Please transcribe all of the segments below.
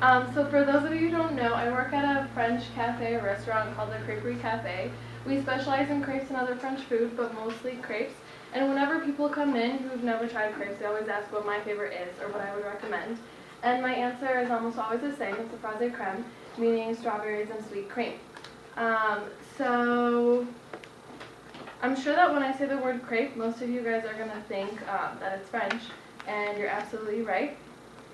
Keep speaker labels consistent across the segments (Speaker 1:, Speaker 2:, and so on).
Speaker 1: So for those of you who don't know, I work at a French cafe restaurant called the Crêperie Cafe. We specialize in crepes and other French food, but mostly crepes. And whenever people come in who've never tried crepes, they always ask what my favorite is or what I would recommend. And my answer is almost always the same. It's a frosé crème, meaning strawberries and sweet cream. So I'm sure that when I say the word crepe, most of you guys are going to think that it's French, and you're absolutely right.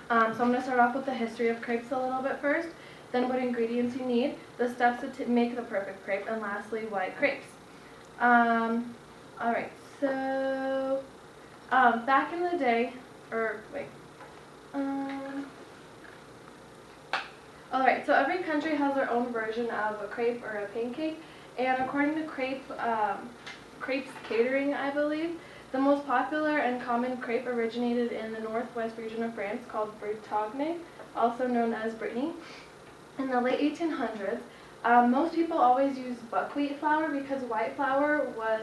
Speaker 1: So I'm going to start off with the history of crepes a little bit first, then what ingredients you need, the steps to make the perfect crepe, and lastly, why crepes. Alright, so back in the day, alright, so every country has their own version of a crepe or a pancake, and according to Crepes Catering, I believe, the most popular and common crepe originated in the northwest region of France called Bretagne, also known as Brittany. In the late 1800s, most people always used buckwheat flour because white flour was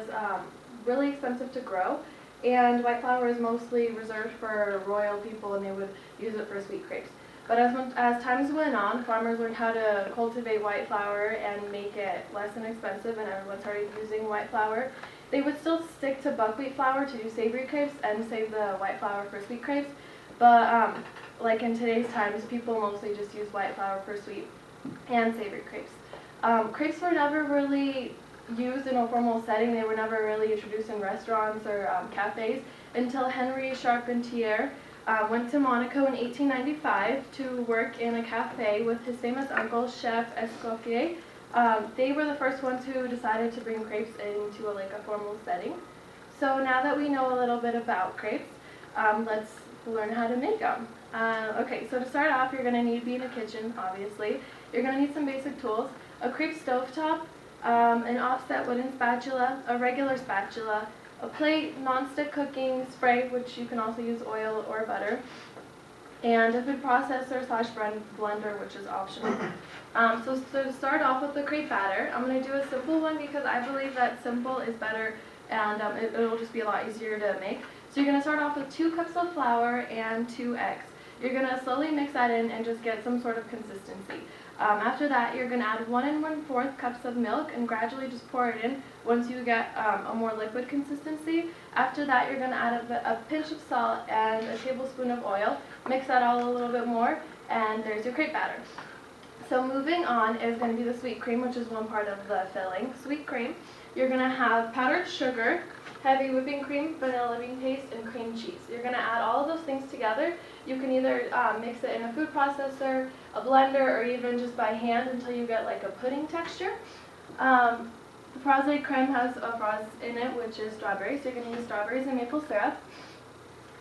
Speaker 1: really expensive to grow, and white flour is mostly reserved for royal people, and they would use it for sweet crepes. But as times went on, farmers learned how to cultivate white flour and make it less inexpensive, and everyone started using white flour. They would still stick to buckwheat flour to do savory crepes and save the white flour for sweet crepes. But like in today's times, people mostly just use white flour for sweet and savory crepes. Crepes were never really used in a formal setting. They were never really introduced in restaurants or cafes until Henry Charpentier went to Monaco in 1895 to work in a cafe with his famous uncle, Chef Escoffier. They were the first ones who decided to bring crepes into a formal setting. So now that we know a little bit about crepes, let's learn how to make them. Okay, so to start off, you're going to need to be in a kitchen, obviously. You're going to need some basic tools: a crepe stovetop, an offset wooden spatula, a regular spatula, a plate, non-stick cooking spray, which you can also use oil or butter, and a food processor / blender, which is optional. So to start off with the crepe batter, I'm going to do a simple one because I believe that simple is better, and it'll just be a lot easier to make. So you're going to start off with 2 cups of flour and 2 eggs. You're going to slowly mix that in and just get some sort of consistency. After that, you're going to add 1 1/4 cups of milk and gradually just pour it in once you get a more liquid consistency. After that, you're going to add a pinch of salt and a tablespoon of oil. Mix that all a little bit more, and there's your crepe batter. So moving on is going to be the sweet cream, which is one part of the filling. Sweet cream, you're going to have powdered sugar, heavy whipping cream, vanilla bean paste, and cream cheese. You're going to add all of those things together. You can either mix it in a food processor, a blender, or even just by hand until you get like a pudding texture. The frosé crème has a frost in it, which is strawberries. So you're going to use strawberries and maple syrup.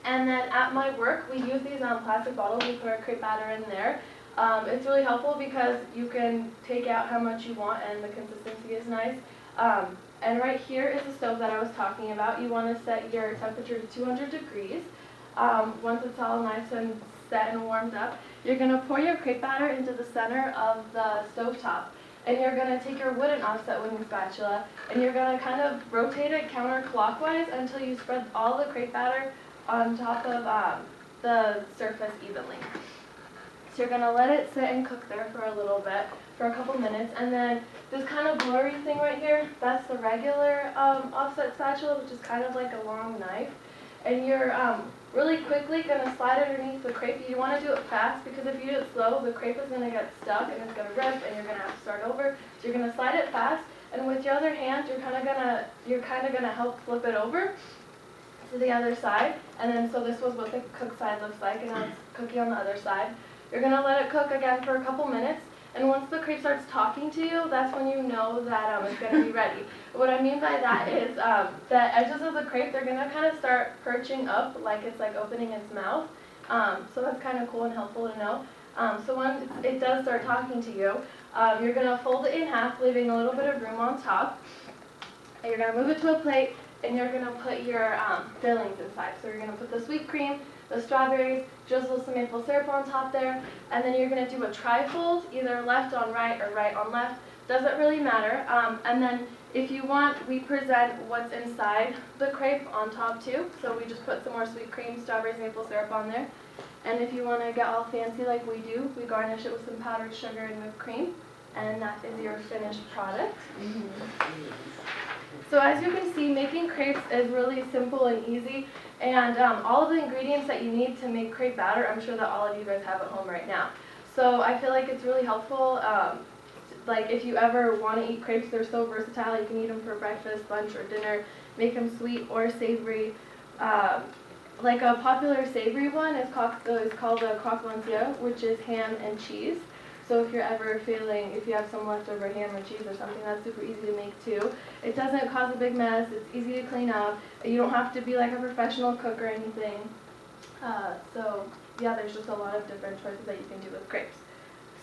Speaker 1: And then at my work, we use these plastic bottles. We put our crepe batter in there. It's really helpful because you can take out how much you want and the consistency is nice. And right here is the stove that I was talking about. You want to set your temperature to 200 degrees. Once it's all nice and set and warmed up, you're going to pour your crepe batter into the center of the stove top. And you're going to take your wooden offset wooden spatula and you're going to kind of rotate it counterclockwise until you spread all the crepe batter on top of the surface evenly. So you're going to let it sit and cook there for a little bit, for a couple minutes, and then this kind of blurry thing right here, that's the regular offset spatula, which is kind of like a long knife. And you're really quickly going to slide it underneath the crepe. You want to do it fast because if you do it slow, the crepe is going to get stuck and it's going to rip and you're going to have to start over. So you're going to slide it fast, and with your other hand, you're kind of going to help flip it over to the other side. And then so this was what the cooked side looks like, and now it's cooking on the other side. You're going to let it cook again for a couple minutes, and once the crepe starts talking to you, that's when you know that it's going to be ready. What I mean by that is the edges of the crepe, they're going to kind of start perching up like it's like opening its mouth. So that's kind of cool and helpful to know. So when it does start talking to you, you're going to fold it in half, leaving a little bit of room on top. And you're going to move it to a plate, and you're going to put your fillings inside. So you're going to put the sweet cream, the strawberries, drizzle some maple syrup on top there, and then you're going to do a trifold, either left on right or right on left. Doesn't really matter. And then if you want, we present what's inside the crepe on top too. So we just put some more sweet cream, strawberries, maple syrup on there. And if you want to get all fancy like we do, we garnish it with some powdered sugar and whipped cream, and that is your finished product. So as you can see, making crepes is really simple and easy, and all of the ingredients that you need to make crepe batter, I'm sure that all of you guys have at home right now. So I feel like it's really helpful. Like if you ever want to eat crepes, they're so versatile. You can eat them for breakfast, lunch, or dinner. Make them sweet or savory. Like a popular savory one is called the croque monsieur, which is ham and cheese. So if you're ever feeling, if you have some leftover ham or cheese or something, that's super easy to make too. It doesn't cause a big mess. It's easy to clean up. You don't have to be like a professional cook or anything. So yeah, there's just a lot of different choices that you can do with crepes.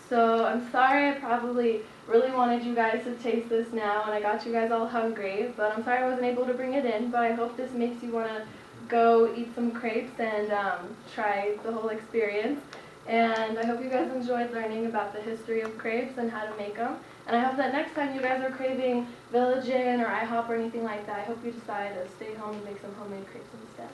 Speaker 1: So I'm sorry, I probably really wanted you guys to taste this now, and I got you guys all hungry, but I'm sorry I wasn't able to bring it in, but I hope this makes you want to go eat some crepes and try the whole experience. And I hope you guys enjoyed learning about the history of crepes and how to make them. And I hope that next time you guys are craving Village Inn or IHOP or anything like that, I hope you decide to stay home and make some homemade crepes instead.